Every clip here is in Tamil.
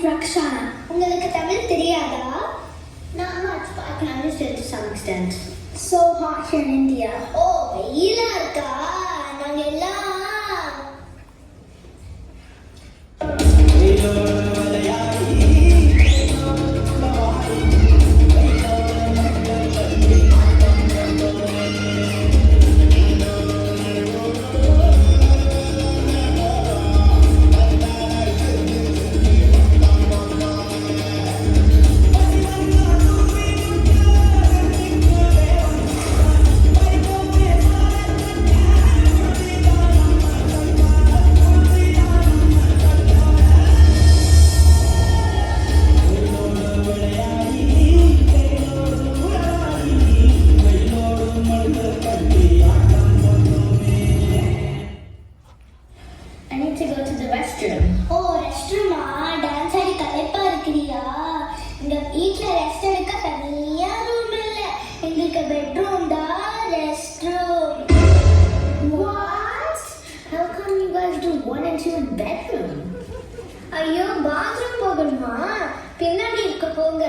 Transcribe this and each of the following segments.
Rakshana. உங்களுக்கு தமிழ் தெரியாதா? No, I can understand to some extent. So hot here in India. Oh, வெயிலா இருக்கா? நாங்க எல்லாம் ஐயோ பாத்ரூம் போகணுமா? பின்னாடி இருக்க போங்க.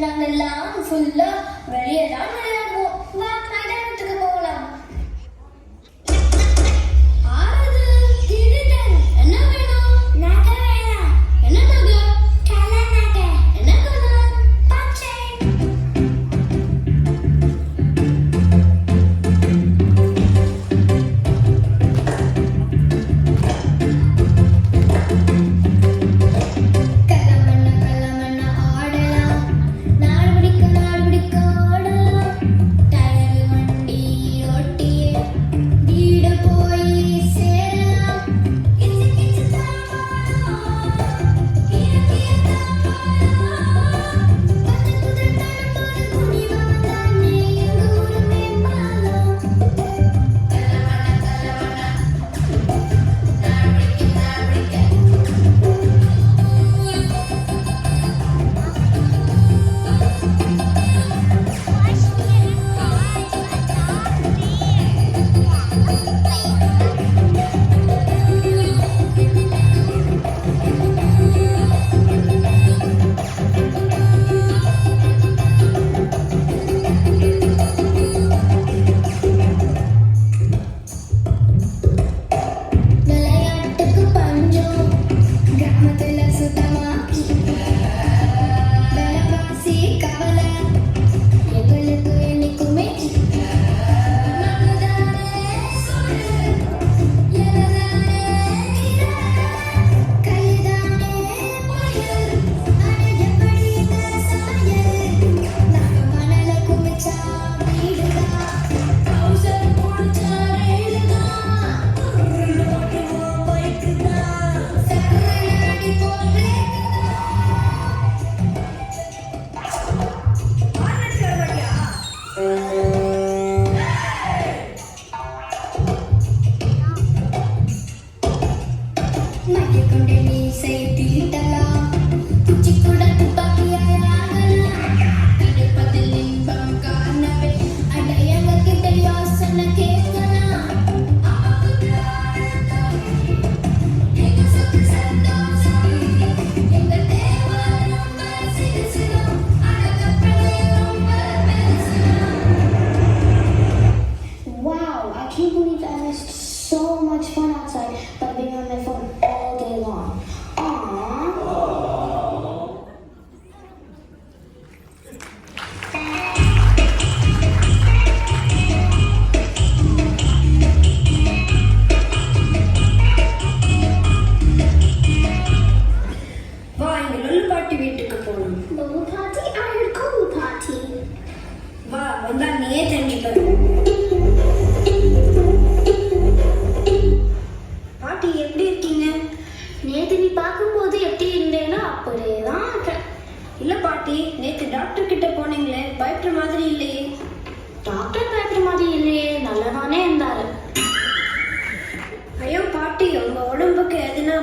நாங்கெல்லாம் ஃபுல்லா வெளியே தான் விளையாடுவோம். வா மைதானத்துக்கு போகலாம்.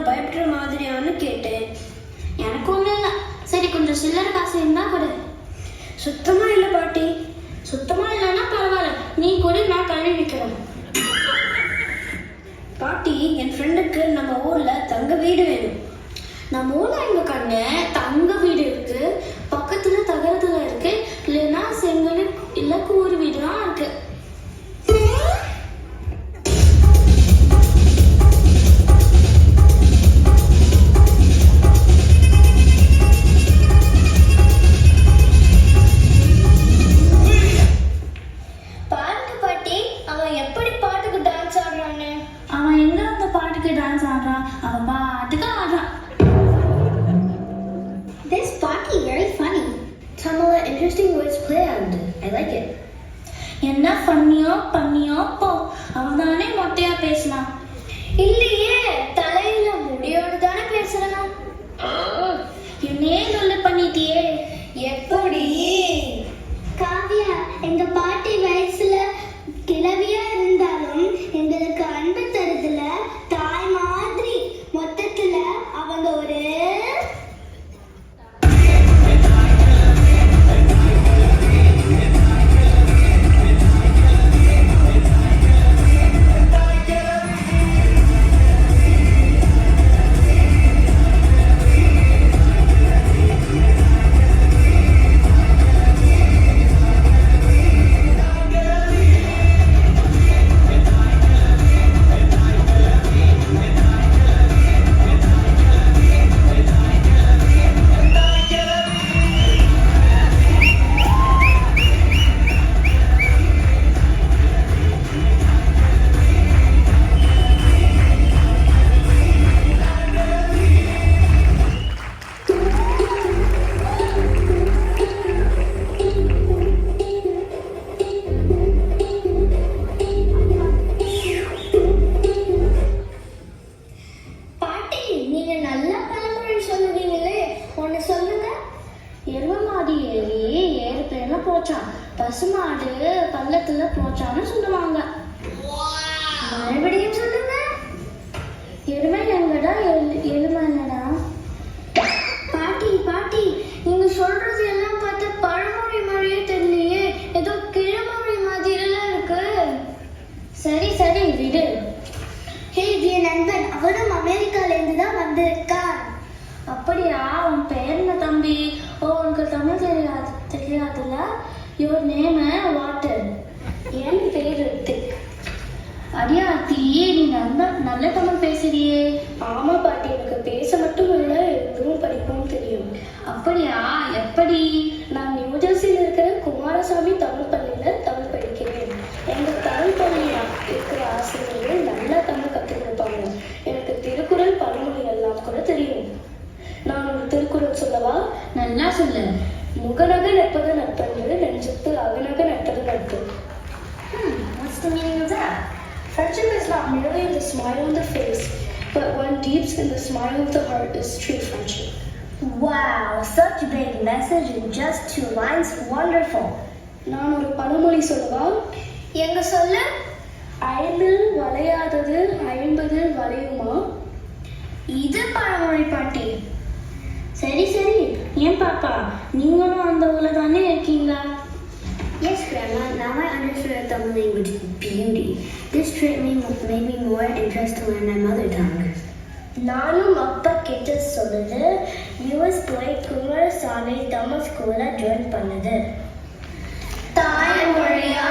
பயப்படுற மாதிரியான்னு கேட்டேன். எனக்கு ஒன்றும் இல்லை. சரி கொஞ்சம் சில்லறை காசு இருந்தா கொடு. சுத்தமா இல்லை பாட்டி. சுத்தமா இல்லைன்னா பரவாயில்ல, நீ கொடு, நான் கழுவி வைக்கிறேன். பாட்டி, என் ஃப்ரெண்டுக்கு நம்ம ஊர்ல தங்க வீடு வேணும். நம்ம ஊர்ல எங்க கண்ணு தங்க வீடு இருக்கு, பக்கத்துல தகரத்துல இருக்கு, இல்லைன்னா செங்கல் இல்ல கூறு வீடு தான் இருக்கு. பாருங்க பாட்டி, அவன் எப்படி பாட்டுக்கு டான்ஸ் ஆடுறான்னு. அவன் எங்க அந்த பாட்டுக்கு டான்ஸ் ஆடுறான்? அவன் பாட்டுக்கு ஆடுறான். This party very funny. Tamala, interesting words planned. I like it. என்ன பண்ணியோ போ. அவன் தானே மொட்டையா பேசினான். இல்லையே, தலையில முடியோடு தானே பேசுறான். என்னே சொல்லு பண்ணிட்டியே. எப்படி? காவியா, எங்க பாட்டி வயசுல கிழவியா இருந்தாலும் எங்களுக்கு அன்பு தருதுல தாய் மாதிரி. மொத்தத்துல அவங்க ஒரு பசுமாடு பள்ளத்துல போச்சான்னு சொல்லுவாங்க. மறுபடியும் சொல்லுங்க. எருமை எங்கடா? எருமை என்னடா? பாட்டி, நீங்க சொல்றது எல்லாம் பார்த்து பழமொழி மாதிரியே தெரியலையே, ஏதோ கிழமொழி மாதிரி எல்லாம் இருக்கு. சரி விடு. ஹே, என் நண்பன், அவரும் அமெரிக்கால இருந்து தான் வந்திருக்கார். அப்படியா? உன் பேர் என்ன தம்பி? உனக்கு தமிழ் தெரியாதுல்ல? Your name water. என் பேர் ரித்திக். அடியாத்தி, நீ நல்ல தமிழ் பேசுறியே. ஆமா பாட்டி, எனக்கு பேச மட்டும் இல்லை, எழுதவும் படிக்கவும் தெரியும். அப்படியா? எப்படி? நான் நியூஜெர்சியில் இருக்கிற குமாரசாமி தமிழ் பள்ளியில் தமிழ் படிக்கிறேன். எங்கள் தமிழ் பள்ளியில் இருக்கிற ஆசிரியர்கள் நல்லா தமிழ் கற்றுக் கொடுப்பாங்க. எனக்கு திருக்குறள் பழமொழி எல்லாம் கூட தெரியும். நான் ஒரு திருக்குறள் சொல்லவா? நல்லா சொல்லு. முகநக நட்பது நட்பென்று, நெஞ்சத்து அகநக நட்பது நட்பு. What's the meaning of that? Friendship is not merely the smile on the face, but when deep in the smile of the heart is true friendship. Wow, such a big message in just 2 lines. Wonderful. நான் ஒரு பழமொழி சொல்லவா? எங்க சொல்லு. ஐம்பில் வளையாதது 50 வளையுமா? இது பழமொழி பாட்டி. சரி ஏன் பாப்பா, நீங்களும் அந்த ஊர்ல தானே இருக்கீங்களா? Yes, Grandma. Now I understood Tamil language beauty. This trip made me more interested to learn my mother tongue. நானும் அப்பா கிட்ட சொல்லுது, யூஎஸ் போய் குமாரசாமி தமிழ் ஸ்கூல்ல ஜாயின் பண்ணுது. தாய்மொழியா